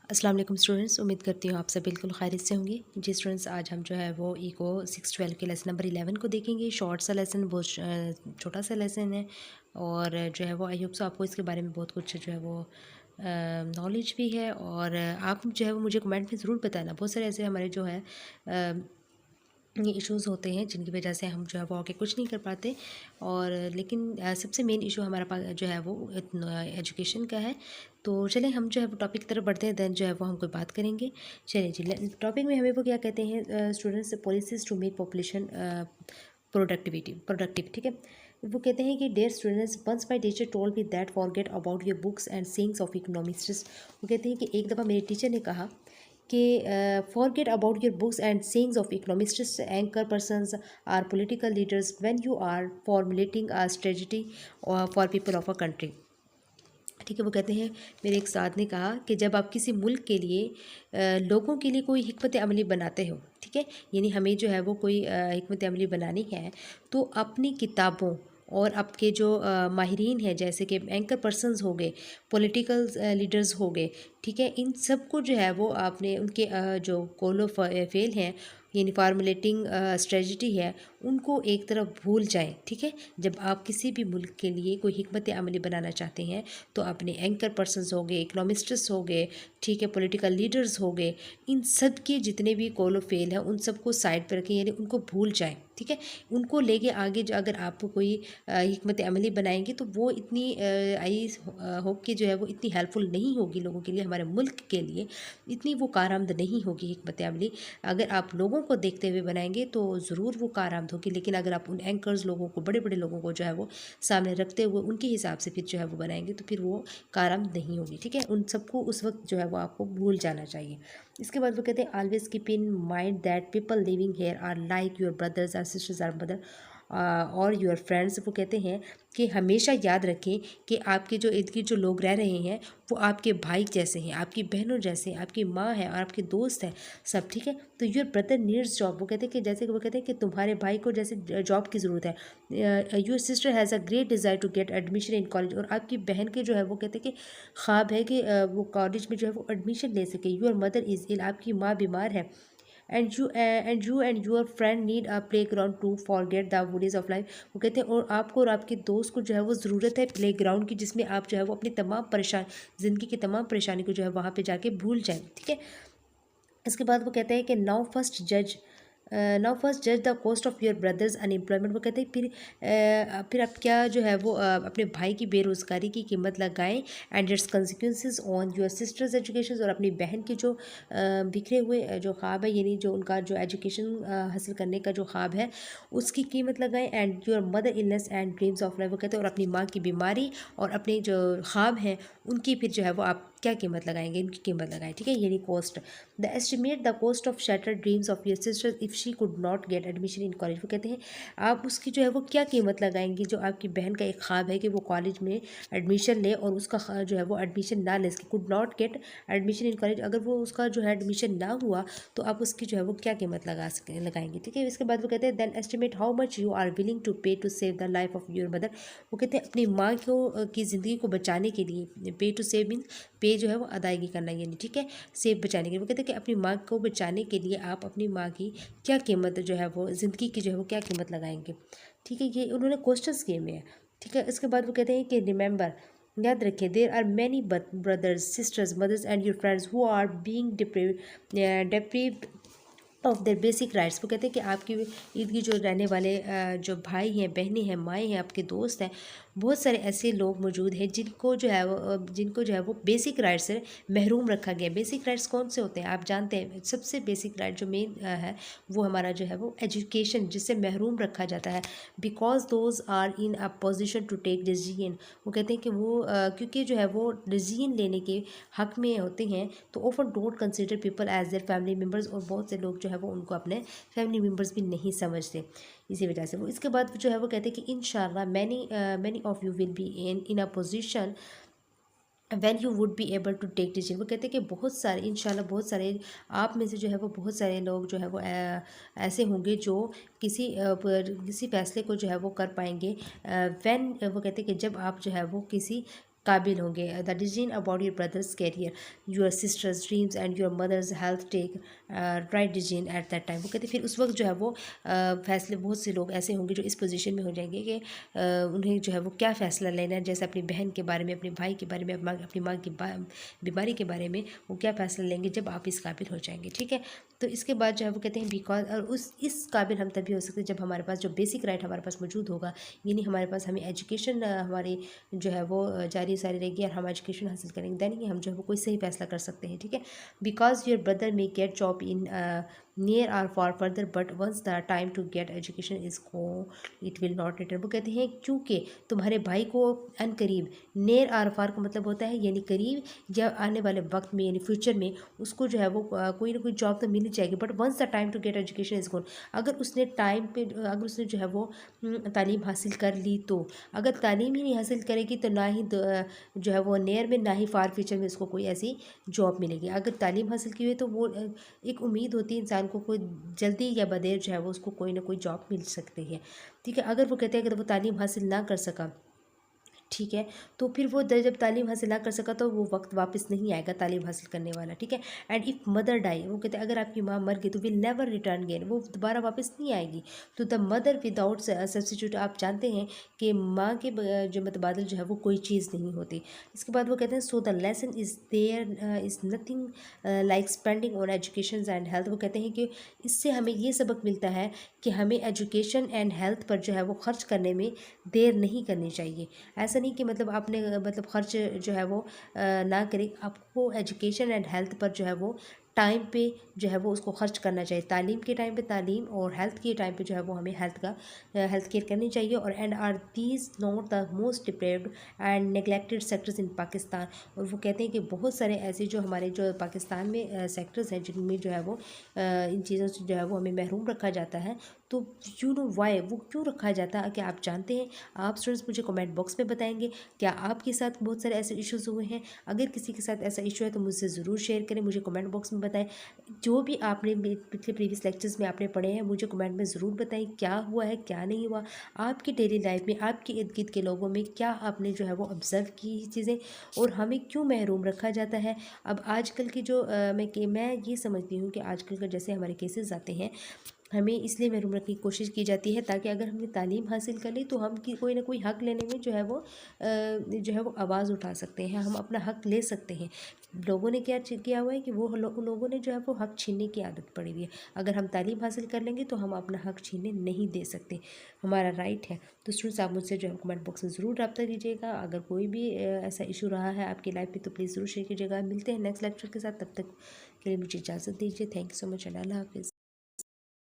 अस्सलाम वालेकुम स्टूडेंट्स, उम्मीद करती हूँ आप सब बिल्कुल खैरियत से होंगे। जी स्टूडेंट्स, आज हम जो है वो इको 6-12 के लेसन नंबर 11 को देखेंगे। शॉर्ट सा लेसन, बहुत छोटा सा लेसन है और जो है वो आई होप सो आपको इसके बारे में बहुत कुछ जो है वो नॉलेज भी है। और आप जो है वो मुझे कमेंट में ज़रूर बताना। बहुत सारे ऐसे हमारे जो है ये इश्यूज़ होते हैं जिनकी वजह से हम जो है वो आगे कुछ नहीं कर पाते। और लेकिन सबसे मेन इशू हमारा पास जो है वो एजुकेशन का है। तो चलें हम जो है वो टॉपिक की तरफ बढ़ते हैं, देन जो है वो हम कोई बात करेंगे। चलिए जी, टॉपिक में हमें वो क्या कहते हैं, students policies to make population productive, ठीक है। वो कहते हैं कि dear students, once my teacher told me that forget about your books and sayings of economists. वो कहते हैं कि एक दफ़ा मेरे टीचर ने कहा कि forget about your books and sayings of economists, anchor persons or political leaders when you are formulating a strategy for people of a country. ठीक है, वो कहते हैं मेरे एक उस्ताद ने कहा कि जब आप किसी मुल्क के लिए लोगों के लिए कोई हिकमत अमली बनाते हो, ठीक है, यानी हमें जो है वो कोई हिकमत अमली बनानी है, तो अपनी किताबों और आपके जो माहिरीन हैं, जैसे कि एंकर पर्सनस हो गए, पॉलिटिकल लीडर्स हो गए, ठीक है, इन सब को जो है वो आपने उनके जो गोलो फेल हैं, यानी फार्मुलेटिंग स्ट्रेटजी है, उनको एक तरफ भूल जाएं। ठीक है, जब आप किसी भी मुल्क के लिए कोई हिकमत अमली बनाना चाहते हैं तो अपने एंकर पर्सनस हो गए, इकोनॉमिस्ट्स हो गए, ठीक है, पॉलिटिकल लीडर्स हो गए, इन सब के जितने भी कॉल ऑफ फेल हैं उन सबको साइड पर रखें, यानी उनको भूल जाएं। ठीक है, उनको लेके आगे जो अगर आप कोई हिकमत अमली बनाएंगे तो वो इतनी आई होप कि जो है वो इतनी हेल्पफुल नहीं होगी लोगों के लिए, हमारे मुल्क के लिए इतनी वो कारआमद नहीं होगी हिकमत अमली। अगर आप लोगों को देखते हुए बनाएंगे तो ज़रूर वो कारआमद होगी, लेकिन अगर आप उन एंकर्स लोगों को, बड़े बड़े लोगों को जो है वो सामने रखते हुए उनके हिसाब से फिर जो है वो बनाएंगे तो फिर वो कारआमद नहीं होगी। ठीक है, उन सबको उस वक्त जो है वो आपको भूल जाना चाहिए। इसके बाद वो कहते हैं always keep in mind that people living here are like your brothers or sisters or mother और योर फ्रेंड्स। वो कहते हैं कि हमेशा याद रखें कि आपके जो इर्द गिर्द जो लोग रह रहे हैं वो आपके भाई जैसे हैं, आपकी बहनों जैसे हैं, आपकी माँ है और आपके दोस्त हैं सब। ठीक है, तो योर ब्रदर नीड्स जॉब। वो कहते हैं कि जैसे कि वो कहते हैं कि तुम्हारे भाई को जैसे जॉब की ज़रूरत है। Your sister has a great desire to get admission in college. और आपकी बहन के जो है वो कहते हैं कि ख्वाब है कि वो कॉलेज में जो है वो एडमिशन ले सके। Your mother is ill. आपकी माँ बीमार है। And your friend need a playground to forget the worries of life. वो कहते हैं और आपको और आपके दोस्त को जो है वो ज़रूरत है प्ले ग्राउंड की, जिसमें आप जो है वो अपनी तमाम ज़िंदगी की तमाम परेशानी को जो है वहाँ पे जाके भूल जाएं। ठीक है, इसके बाद वो कहते हैं कि नाउ फर्स्ट जज the cost of your brothers unemployment. वो कहते हैं फिर आप क्या जो है वो अपने भाई की बेरोज़गारी की कीमत लगाएं and it's consequences on your sisters education. और अपनी बहन के जो बिखरे हुए जो ख्वाब है, यानी जो उनका जो एजुकेशन हासिल करने का जो ख्वाब है उसकी कीमत लगाएं and your mother illness and dreams of life. वो कहते हैं और अपनी माँ की बीमारी और अपने जो ख्वाब हैं उनकी फिर जो है वो आप क्या कीमत लगाएंगे, इनकी कीमत लगाएं। ठीक है, यानी cost the estimate the cost of shattered dreams of your sister if she could not gate admission in college. वो कहते हैं आप उसकी जो है वो क्या कीमत लगाएंगी, जो आपकी बहन का एक ख्वाब है कि वो कॉलेज में एडमिशन ले और उसका जो है वो एडमिशन ना ले सके, could not gate admission in college, अगर वो उसका जो है एडमिशन ना हुआ तो आप उसकी जो है वो क्या कीमत लगाएंगे। ठीक है, इसके बाद वो कहते हैं then estimate how much you are willing to pay to save the life of your mother. वो कहते हैं अपनी माँ को की ज़िंदगी को बचाने के लिए, पे टू सेव मीन पे जो है वो अदायगी करना, यानी ठीक है सेव बचाने के लिए। वो कहते हैं कि अपनी माँ को बचाने के लिए आप अपनी माँ की क्या कीमत जो है वो ज़िंदगी की जो है वो क्या कीमत लगाएंगे। ठीक है, ये उन्होंने क्वेश्चंस किए में है। ठीक है, इसके बाद वो कहते हैं कि रिमेंबर, याद रखें, there are many brothers sisters mothers and your friends who are being deprived of their basic rights. वो कहते हैं कि आपकी इर्द गिर्द जो रहने वाले जो भाई हैं, बहनें हैं, माएँ हैं, आपके दोस्त हैं, बहुत सारे ऐसे लोग मौजूद हैं जिनको जो है वो बेसिक राइट्स से महरूम रखा गया। बेसिक राइट्स कौन से होते हैं आप जानते हैं, सबसे बेसिक राइट जो मेन है वो हमारा जो है वो एजुकेशन, जिससे महरूम रखा जाता है, because those are in a position to take decision. वो कहते हैं कि वो क्योंकि जो है वो डिसीजन लेने के हक में होते हैं, तो often don't consider people as their family members. और बहुत से लोग जो है वो उनको अपने फैमिली मेम्बर्स भी नहीं समझते, इसी वजह से वो। इसके बाद जो है वो कहते हैं कि इंशाल्लाह many of you will be in a position when you would be able to take decision. वो कहते हैं कि बहुत सारे इंशाल्लाह बहुत सारे आप में से जो है वो बहुत सारे लोग जो है वो ऐसे होंगे जो किसी फैसले को जो है वो कर पाएंगे। वैन वो कहते हैं कि जब आप जो है वो किसी काबिल होंगे। The decision about your brother's career, your sister's dreams and your mother's health take right decision at that time. वो कहते फिर उस वक्त जो है वो फैसले, बहुत से लोग ऐसे होंगे जो इस पोजीशन में हो जाएंगे कि उन्हें जो है वो क्या फ़ैसला लेना है, जैसे अपनी बहन के बारे में, अपने भाई के बारे में, अपनी माँ की बीमारी के बारे में वो क्या फ़ैसला लेंगे जब आप इस काबिल हो जाएंगे। ठीक है, तो इसके बाद जो है वो कहते हैं बिकॉज, और उस इस काबिल हम तभी हो सकते हैं जब हमारे पास जो बेसिक राइट हमारे पास मौजूद होगा, यानी हमारे पास, हमें एजुकेशन हमारी जो है वो जारी सारी रहेगी और हम एजुकेशन हासिल करेंगे, दैन ही हम जो है वो कोई सही फैसला कर सकते हैं। ठीक है, because your brother may get job in near or far further but once the time to get education is go it will not return. वो कहते हैं क्योंकि तुम्हारे भाई को अन करीब, नियर आर फार का मतलब होता है यानी करीब या आने वाले वक्त में, यानी फ्यूचर में उसको जो है वो कोई ना कोई जॉब तो मिल ही जाएगी, but once the time to get education is gone, अगर उसने टाइम पे, अगर उसने जो है वो तालीम हासिल कर ली, तो अगर तालीम ही नहीं हासिल करेगी तो ना ही जो है वो नियर में, ना ही फार फ्यूचर में उसको कोई ऐसी जॉब मिलेगी। अगर तालीम हासिल की हुई है तो वो एक उम्मीद होती है इंसान को, कोई जल्दी या बदेर जो है वो उसको कोई ना कोई जॉब मिल सकती है। ठीक है, अगर वो कहते हैं अगर वो तालीम हासिल ना कर सका, ठीक है, तो फिर वो जब तालीम हासिल ना कर सका तो वो वक्त वापस नहीं आएगा तालीम हासिल करने वाला। ठीक है, एंड इफ़ मदर डाई, वो कहते हैं अगर आपकी माँ मर गई तो विल नेवर रिटर्न गेन, वो दोबारा वापस नहीं आएगी। तो द मदर विदाउट सब्सिट्यूट, आप जानते हैं कि माँ के जो मतबादल जो है वो कोई चीज़ नहीं होती। इसके बाद वो कहते हैं so the lesson is there is nothing like spending on education and health. वो कहते हैं कि इससे हमें ये सबक मिलता है कि हमें एजुकेशन एंड हेल्थ पर जो है वो खर्च करने में देर नहीं करनी चाहिए। ऐसा नहीं कि मतलब आपने मतलब खर्च जो है वो ना करें, आपको एजुकेशन एंड हेल्थ पर जो है वो टाइम पे जो है वो उसको खर्च करना चाहिए। तालीम के टाइम पे तालीम, और हेल्थ के टाइम पे जो है वो हमें हेल्थ केयर करनी चाहिए। और and are these not the most deprived and neglected sectors in Pakistan. और वो कहते हैं कि बहुत सारे ऐसे जो हमारे जो पाकिस्तान में सेक्टर्स हैं जिनमें जो है वो इन चीज़ों से जो है वो हमें महरूम रखा जाता है। तो यू नो वाई, वो क्यों रखा जाता है, क्या आप जानते हैं? आप स्टूडेंट्स मुझे कमेंट बॉक्स में बताएंगे। क्या आपके साथ बहुत सारे ऐसे इश्यूज़ हुए हैं? अगर किसी के साथ ऐसा इशू है तो मुझसे ज़रूर शेयर करें, मुझे कमेंट बॉक्स में बताएं। जो भी आपने पिछले प्रीवियस लेक्चर्स में आपने पढ़े हैं मुझे कमेंट में ज़रूर बताएं, क्या हुआ है क्या नहीं हुआ आपकी डेली लाइफ में, आपके इर्द गिर्द के लोगों में, क्या आपने जो है वो ऑब्ज़र्व की चीज़ें, और हमें क्यों महरूम रखा जाता है। अब आजकल की जो मैं ये समझती हूँ कि आजकल का जैसे हमारे केसेस आते हैं, हमें इसलिए महरूम रखने की कोशिश की जाती है ताकि अगर हमने तालीम हासिल कर ली तो हम कोई ना कोई हक़ लेने में जो है वो आवाज़ उठा सकते हैं, हम अपना हक़ ले सकते हैं। लोगों ने क्या किया हुआ है कि वो लोगों ने जो है वो हक़ छीनने की आदत पड़ी हुई है। अगर हम तालीम हासिल कर लेंगे तो हम अपना हक़ छीनने नहीं दे सकते, हमारा राइट है। तो स्टूडेंट्स आप मुझसे जो है कमेंट बॉक्स में ज़रूर रब्ता कीजिएगा। अगर कोई भी ऐसा इशू रहा है आपकी लाइफ में तो प्लीज़ ज़रूर शेयर कीजिएगा। मिलते हैं नेक्स्ट लेक्चर के साथ, तब तक के लिए मुझे इजाज़त दीजिए। Thank you so much and अल्लाह हाफ़िज़।